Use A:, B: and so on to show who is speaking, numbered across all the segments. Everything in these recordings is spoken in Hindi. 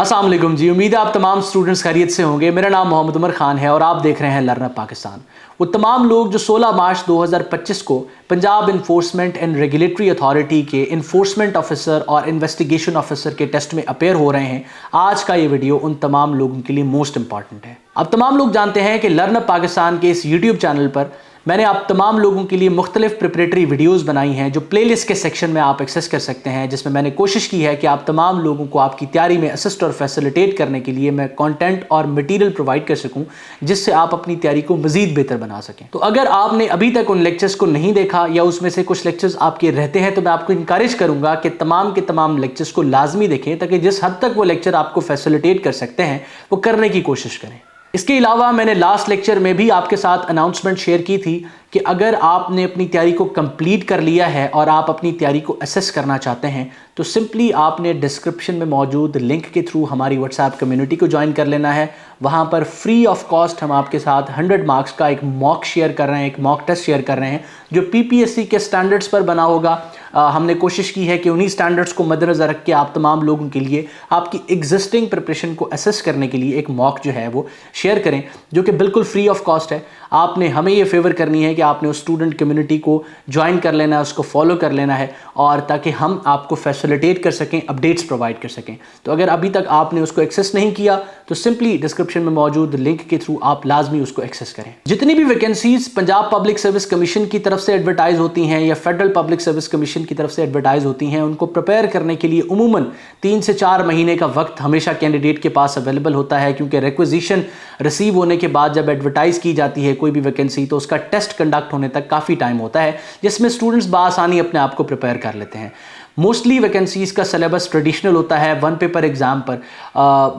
A: अस्सलाम वालेकुम जी। उम्मीद है आप तमाम स्टूडेंट्स खैरियत से होंगे। मेरा नाम मोहम्मद उमर खान है और आप देख रहे हैं लर्न अप पाकिस्तान। वो तमाम लोग जो 16 मार्च 2025 को Punjab enforcement and regulatory authority के इन्फोर्समेंट ऑफिसर और इन्वेस्टिगेशन ऑफिसर के टेस्ट में अपेयर हो रहे हैं, आज का ये वीडियो उन तमाम लोगों के लिए मोस्ट इंपॉर्टेंट है। अब तमाम लोग जानते हैं कि लर्न अप पाकिस्तान के इस यूट्यूब चैनल पर मैंने आप तमाम लोगों के लिए मुख्तलिफ प्रिपरेटरी वीडियोस बनाई हैं जो प्लेलिस्ट के सेक्शन में आप एक्सेस कर सकते हैं, जिसमें मैंने कोशिश की है कि आप तमाम लोगों को आपकी तैयारी में असिस्ट और फैसिलिटेट करने के लिए मैं कंटेंट और मटेरियल प्रोवाइड कर सकूं, जिससे आप अपनी तैयारी को मजीद बेहतर बना सकें। तो अगर आपने अभी तक उन लेक्चर्स को नहीं देखा या उसमें से कुछ लेक्चर्स आपके रहते हैं तो मैं आपको इंकरेज करूंगा कि तमाम के तमाम लेक्चर्स को लाजमी देखें, ताकि जिस हद तक वो लेक्चर आपको फैसिलिटेट कर सकते हैं वो करने की कोशिश करें। इसके अलावा मैंने लास्ट लेक्चर में भी आपके साथ अनाउंसमेंट शेयर की थी कि अगर आपने अपनी तैयारी को कंप्लीट कर लिया है और आप अपनी तैयारी को असेस करना चाहते हैं तो सिंपली आपने डिस्क्रिप्शन में मौजूद लिंक के थ्रू हमारी व्हाट्सएप कम्युनिटी को ज्वाइन कर लेना है। वहाँ पर फ्री ऑफ कॉस्ट हम आपके साथ 100 मार्क्स का एक मॉक शेयर कर रहे हैं, एक मॉक टेस्ट शेयर कर रहे हैं जो PPSC के स्टैंडर्ड्स पर बना होगा। हमने कोशिश की है कि उन्हीं स्टैंडर्ड्स को मद्देनज़र रख के आप तमाम लोगों के लिए आपकी एग्जिस्टिंग प्रिपरेशन को असेस करने के लिए एक मॉक जो है वो शेयर करें, जो कि बिल्कुल फ्री ऑफ कॉस्ट है। आपने हमें ये फेवर करनी है कि आपने उस स्टूडेंट कम्युनिटी को ज्वाइन कर लेना है, उसको फॉलो कर लेना है, और ताकि हम आपको फैसिलिटेट कर सकें, अपडेट्स प्रोवाइड कर सकें। तो अगर अभी तक आपने उसको एक्सेस नहीं किया तो सिंपली डिस्क्रिप्शन में मौजूद लिंक के थ्रू आप लाजमी उसको एक्सेस करें। जितनी भी vacancies Punjab public service commission की तरफ से एडवर्टाइज होती हैं या फेडरल पब्लिक सर्विस कमीशन की तरफ से एडवर्टाइज होती हैं, उनको प्रिपेयर करने के लिए उमूमन 3 से 4 महीने का वक्त हमेशा कैंडिडेट के पास अवेलेबल होता है, क्योंकि रिक्विजिशन रिसीव होने के बाद जब एडवर्टाइज की जाती है कोई भी वैकेंसी तो उसका टेस्ट कंडक्ट होने तक काफ़ी टाइम होता है, जिसमें स्टूडेंट्स बासानी अपने आप को प्रिपेयर कर लेते हैं। मोस्टली वैकेंसीज़ का सिलेबस ट्रेडिशनल होता है, 1 पेपर एग्ज़ाम पर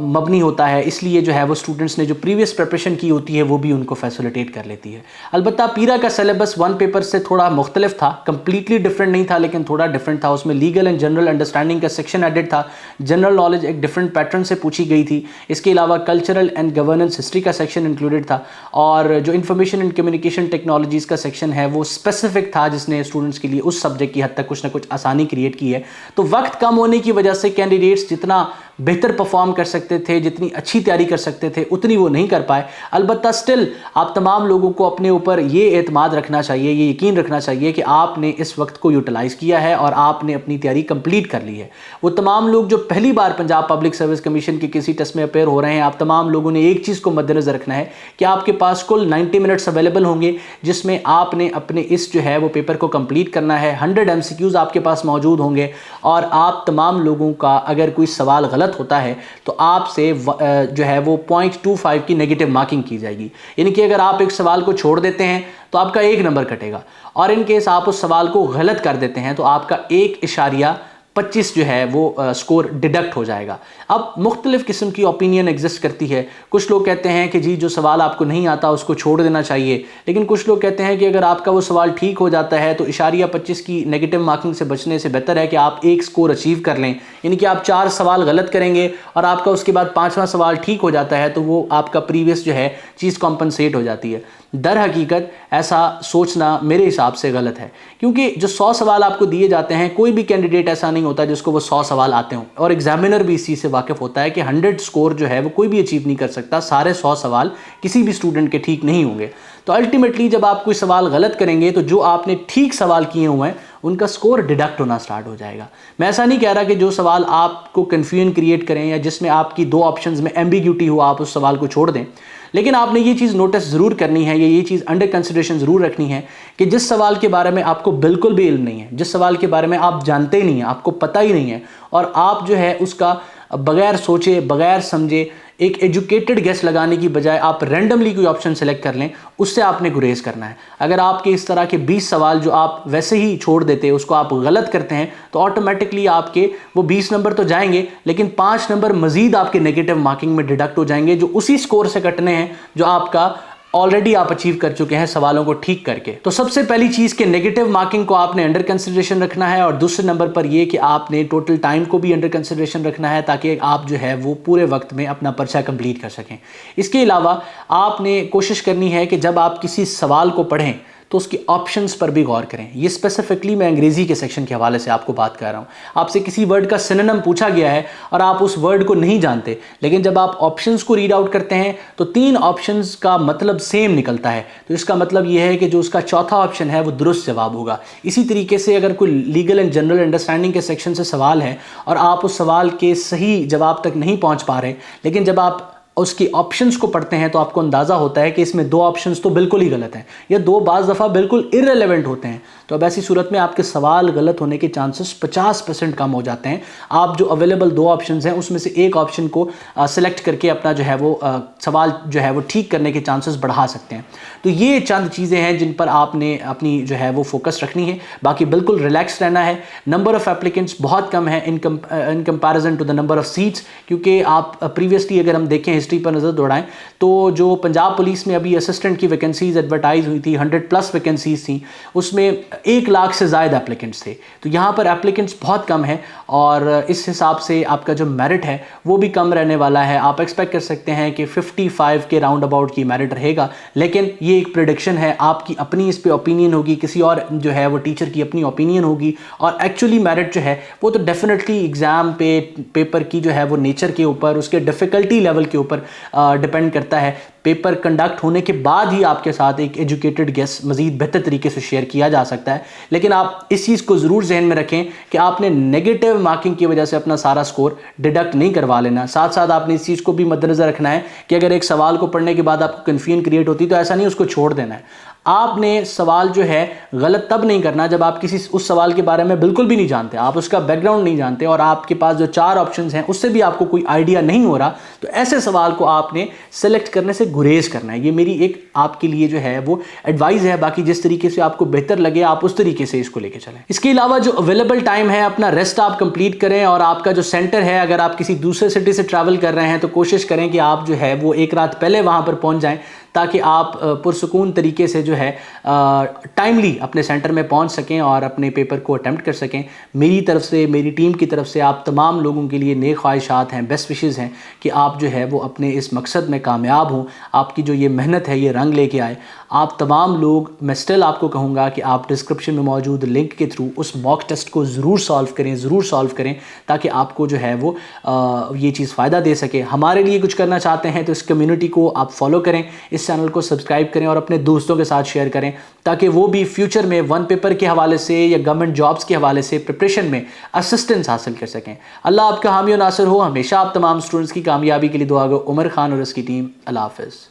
A: मबनी होता है, इसलिए जो है वो स्टूडेंट्स ने जो प्रीवियस प्रिपरेशन की होती है वो भी उनको फैसिलिटेट कर लेती है। अलबत्ता पीरा का सिलेबस 1 पेपर से थोड़ा मुख्तलिफ था, कंप्लीटली डिफरेंट नहीं था लेकिन थोड़ा डिफरेंट था। उसमें लीगल एंड जनरल अंडरस्टैंडिंग का सेक्शन एडेड था, जनरल नॉलेज एक डिफरेंट पैटर्न से पूछी गई थी। इसके अलावा कल्चरल एंड गवर्नेंस हिस्ट्री का सेक्शन इंक्लूडेड था, और जो इंफॉर्मेशन एंड कम्युनिकेशन टेक्नोलॉजीज़ का सेक्शन है वो स्पेसिफिक था, जिसने स्टूडेंट्स के लिए उस सब्जेक्ट की हद तक कुछ ना कुछ आसानी क्रिएट की है। तो वक्त कम होने की वजह से कैंडिडेट्स जितना बेहतर परफॉर्म कर सकते थे, जितनी अच्छी तैयारी कर सकते थे, उतनी वो नहीं कर पाए। अलबत्ता स्टिल आप तमाम लोगों को अपने ऊपर ये एतमाद रखना चाहिए, ये यकीन रखना चाहिए कि आपने इस वक्त को यूटिलाइज़ किया है और आपने अपनी तैयारी कंप्लीट कर ली है। वो तमाम लोग जो पहली बार पंजाब पब्लिक सर्विस कमीशन के किसी टेस्ट में अपेयर हो रहे हैं, आप तमाम लोगों ने एक चीज़ को मद्देनज़र रखना है कि आपके पास कुल 90 मिनट्स अवेलेबल होंगे, जिसमें आपने अपने इस जो है वो पेपर को कंप्लीट करना है। 100 MCQs आपके पास मौजूद होंगे, और आप तमाम लोगों का अगर कोई सवाल गलत होता है तो आपसे जो है वो 0.25 की नेगेटिव मार्किंग की जाएगी। यानी कि अगर आप एक सवाल को छोड़ देते हैं तो आपका 1 नंबर कटेगा, और इन केस आप उस सवाल को गलत कर देते हैं तो आपका 1.25 जो है वो स्कोर डिडक्ट हो जाएगा। अब मुख्तलिफ किस्म की ओपिनियन एग्जिस्ट करती है। कुछ लोग कहते हैं कि जी जो सवाल आपको नहीं आता उसको छोड़ देना चाहिए, लेकिन कुछ लोग कहते हैं कि अगर आपका वो सवाल ठीक हो जाता है तो 0.25 की नेगेटिव मार्किंग से बचने से बेहतर है कि आप 1 स्कोर अचीव कर लें। यानी कि आप 4 सवाल गलत करेंगे और आपका उसके बाद 5वां सवाल ठीक हो जाता है तो वो आपका प्रीवियस जो है चीज़ कॉम्पनसेट हो जाती है। दर हकीकत ऐसा सोचना मेरे हिसाब से गलत है, क्योंकि जो 100 सवाल आपको दिए जाते हैं, कोई भी कैंडिडेट ऐसा नहीं होता जिसको वो 100 सवाल आते हों, और एग्जामिनर भी इस चीज़ से वाकिफ़ होता है कि 100 स्कोर जो है वो कोई भी अचीव नहीं कर सकता। सारे 100 सवाल किसी भी स्टूडेंट के ठीक नहीं होंगे। तो अल्टीमेटली जब आप कोई सवाल गलत करेंगे तो जो आपने ठीक सवाल किए हुए हैं उनका स्कोर डिडक्ट होना स्टार्ट हो जाएगा। मैं ऐसा नहीं कह रहा कि जो सवाल आपको कन्फ्यूजन क्रिएट करें या जिसमें आपकी 2 ऑप्शंस में एम्बिग्यूटी हो आप उस सवाल को छोड़ दें, लेकिन आपने ये चीज़ नोटिस ज़रूर करनी है या ये चीज़ अंडर कंसिडरेशन ज़रूर रखनी है कि जिस सवाल के बारे में आपको बिल्कुल भी इल्म नहीं है, जिस सवाल के बारे में आप जानते ही नहीं हैं, आपको पता ही नहीं है, और आप जो है उसका बगैर सोचे बगैर समझे एक एजुकेटेड गेस लगाने की बजाय आप रैंडमली कोई ऑप्शन सेलेक्ट कर लें, उससे आपने गुरेज करना है। अगर आपके इस तरह के 20 सवाल जो आप वैसे ही छोड़ देते हैं उसको आप गलत करते हैं तो ऑटोमेटिकली आपके वो 20 नंबर तो जाएंगे, लेकिन 5 नंबर मजीद आपके नेगेटिव मार्किंग में डिडक्ट हो जाएंगे, जो उसी स्कोर से कटने हैं जो आपका ऑलरेडी आप अचीव कर चुके हैं सवालों को ठीक करके। तो सबसे पहली चीज़ के नेगेटिव मार्किंग को आपने अंडर कंसिडरेशन रखना है, और दूसरे नंबर पर ये कि आपने टोटल टाइम को भी अंडर कंसिडरेशन रखना है, ताकि आप जो है वो पूरे वक्त में अपना पर्चा कंप्लीट कर सकें। इसके अलावा आपने कोशिश करनी है कि जब आप किसी सवाल को पढ़ें तो उसके ऑप्शंस पर भी गौर करें। ये स्पेसिफिकली मैं अंग्रेजी के सेक्शन के हवाले से आपको बात कर रहा हूँ। आपसे किसी वर्ड का सिनोनिम पूछा गया है और आप उस वर्ड को नहीं जानते, लेकिन जब आप ऑप्शंस को रीड आउट करते हैं तो 3 ऑप्शंस का मतलब सेम निकलता है, तो इसका मतलब यह है कि जो उसका चौथा ऑप्शन है वो दुरुस्त जवाब होगा। इसी तरीके से अगर कोई लीगल एंड जनरल अंडरस्टैंडिंग के सेक्शन से सवाल है और आप उस सवाल के सही जवाब तक नहीं पहुंच पा रहे, लेकिन जब आप उसकी ऑप्शंस को पढ़ते हैं तो आपको अंदाज़ा होता है कि इसमें 2 ऑप्शंस तो बिल्कुल ही गलत हैं, या 2 बाज़ दफ़ा बिल्कुल इररिलेवेंट होते हैं। तो अब ऐसी सूरत में आपके सवाल गलत होने के चांसेस 50% कम हो जाते हैं। आप जो अवेलेबल 2 ऑप्शंस हैं उसमें से एक ऑप्शन को सिलेक्ट करके अपना जो है वो सवाल जो है वो ठीक करने के चांसेस बढ़ा सकते हैं। तो ये चंद चीज़ें हैं जिन पर आपने अपनी जो है वो फोकस रखनी है। बाकी बिल्कुल रिलैक्स रहना है। नंबर ऑफ़ एप्लीकेंट्स बहुत कम है in comparison to the number of seats, क्योंकि आप प्रीवियसली अगर हम देखें हिस्ट्री पर नज़र दौड़ाएं तो जो पंजाब पुलिस में अभी असिस्टेंट की वैकेंसीज एडवर्टाइज हुई थी, 100+ वैकेंसीज थी, उसमें 1 लाख से ज़्यादा एप्लीकेंट्स थे। तो यहाँ पर एप्लीकेंट्स बहुत कम है और इस हिसाब से आपका जो मेरिट है वो भी कम रहने वाला है। आप एक्सपेक्ट कर सकते हैं कि 55 के राउंड अबाउट की मेरिट रहेगा, लेकिन ये एक प्रेडिक्शन है, आपकी अपनी इस पे ओपिनियन होगी, किसी और जो है वो टीचर की अपनी ओपिनियन होगी, और एक्चुअली मेरिट जो है वो तो डेफिनेटली एग्ज़ाम पे पेपर की जो है वो नेचर के ऊपर, उसके डिफ़िकल्टी लेवल के ऊपर डिपेंड करता है। पेपर कंडक्ट होने के बाद ही आपके साथ एक एजुकेटेड गेस मज़ीद बेहतर तरीके से शेयर किया जा सकता है, लेकिन आप इस चीज़ को ज़रूर जहन में रखें कि आपने नेगेटिव मार्किंग की वजह से अपना सारा स्कोर डिडक्ट नहीं करवा लेना। साथ साथ आपने इस चीज़ को भी मद्देनज़र रखना है कि अगर एक सवाल को पढ़ने के बाद आपको कन्फ्यूजन क्रिएट होती तो ऐसा नहीं उसको छोड़ देना है। आपने सवाल जो है गलत तब नहीं करना जब आप किसी उस सवाल के बारे में बिल्कुल भी नहीं जानते, आप उसका बैकग्राउंड नहीं जानते और आपके पास जो 4 ऑप्शंस हैं उससे भी आपको कोई आइडिया नहीं हो रहा, तो ऐसे सवाल को आपने सेलेक्ट करने से गुरेज करना है। ये मेरी एक आपके लिए जो है वो एडवाइस है। बाकी जिस तरीके से आपको बेहतर लगे आप उस तरीके से इसको लेके चलें। इसके अलावा जो अवेलेबल टाइम है अपना रेस्ट आप कंप्लीट करें, और आपका जो सेंटर है अगर आप किसी दूसरे सिटी से ट्रैवल कर रहे हैं तो कोशिश करें कि आप जो है वो एक रात पहले वहाँ पर पहुँच जाएँ, ताकि आप पुरसुकून तरीके से जो है टाइमली अपने सेंटर में पहुंच सकें और अपने पेपर को अटेम्प्ट कर सकें। मेरी तरफ से, मेरी टीम की तरफ से आप तमाम लोगों के लिए नेक ख्वाहिशात हैं, बेस्ट विशेज़ हैं कि आप जो है वो अपने इस मकसद में कामयाब हों, आपकी जो ये मेहनत है ये रंग लेके आए। आप तमाम लोग, मैं स्टिल आपको कहूँगा कि आप डिस्क्रिप्शन में मौजूद लिंक के थ्रू उस मॉक टेस्ट को ज़रूर सॉल्व करें ताकि आपको जो है वो ये चीज़ फ़ायदा दे सके। हमारे लिए कुछ करना चाहते हैं तो इस कम्युनिटी को आप फॉलो करें, इस चैनल को सब्सक्राइब करें और अपने दोस्तों के साथ शेयर करें, ताकि वो भी फ्यूचर में 1 पेपर के हवाले से या गवर्नमेंट जॉब्स के हवाले से प्रिपरेशन में असिस्टेंस हासिल कर सकें। अल्लाह आपका हामी और नासिर हो। हमेशा आप तमाम स्टूडेंट्स की कामयाबी के लिए दुआ गो। उमर खान और उसकी टीम। अल्लाह हाफ़िज़।